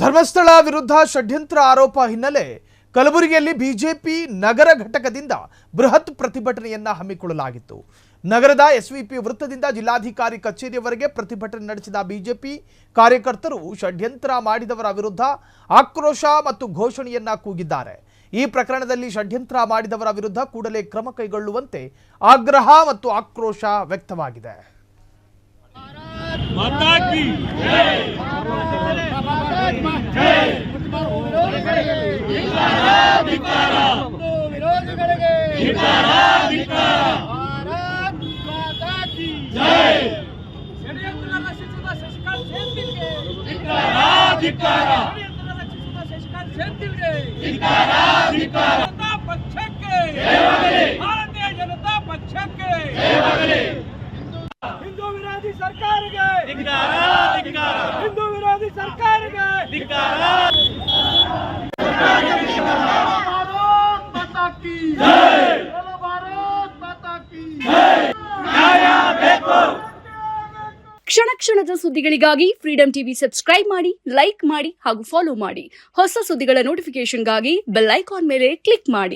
ಧರ್ಮಸ್ಥಳ ವಿರುದ್ಧ ಷಡ್ಯಂತ್ರ ಆರೋಪ ಹಿನ್ನೆಲೆ ಕಲಬುರಗಿಯಲ್ಲಿ ಬಿಜೆಪಿ ನಗರ ಘಟಕದಿಂದ ಬೃಹತ್ ಪ್ರತಿಭಟನೆಯನ್ನ ಹಮ್ಮಿಕೊಳ್ಳಲಾಗಿತ್ತು. ನಗರದ ಎಸ್ವಿಪಿ ವೃತ್ತದಿಂದ ಜಿಲ್ಲಾಧಿಕಾರಿ ಕಚೇರಿಯವರೆಗೆ ಪ್ರತಿಭಟನೆ ನಡೆಸಿದ ಬಿಜೆಪಿ ಕಾರ್ಯಕರ್ತರು ಷಡ್ಯಂತ್ರ ಮಾಡಿದವರ ವಿರುದ್ಧ ಆಕ್ರೋಶ ಮತ್ತು ಘೋಷಣೆಯನ್ನ ಕೂಗಿದ್ದಾರೆ. ಈ ಪ್ರಕರಣದಲ್ಲಿ ಷಡ್ಯಂತ್ರ ಮಾಡಿದವರ ವಿರುದ್ಧ ಕೂಡಲೇ ಕ್ರಮ ಕೈಗೊಳ್ಳುವಂತೆ ಆಗ್ರಹ ಮತ್ತು ಆಕ್ರೋಶ ವ್ಯಕ್ತವಾಗಿದೆ. ಹಿಂದೂ ವಿರೋಧಿ ಸರ್ಕಾರಕ್ಕೆ ಹಿಂದೂ ವಿರೋಧಿ ಸರ್ಕಾರಕ್ಕೆ ಕ್ಷಣ ಕ್ಷಣದ ಸುದ್ದಿಗಳಿಗಾಗಿ ಫ್ರೀಡಂ ಟಿವಿ ಸಬ್ಸ್ಕ್ರೈಬ್ ಮಾಡಿ, ಲೈಕ್ ಮಾಡಿ ಹಾಗೂ ಫಾಲೋ ಮಾಡಿ. ಹೊಸ ಸುದ್ದಿಗಳ ನೋಟಿಫಿಕೇಶನ್ಗಾಗಿ ಬೆಲ್ ಐಕಾನ್ ಮೇಲೆ ಕ್ಲಿಕ್ ಮಾಡಿ.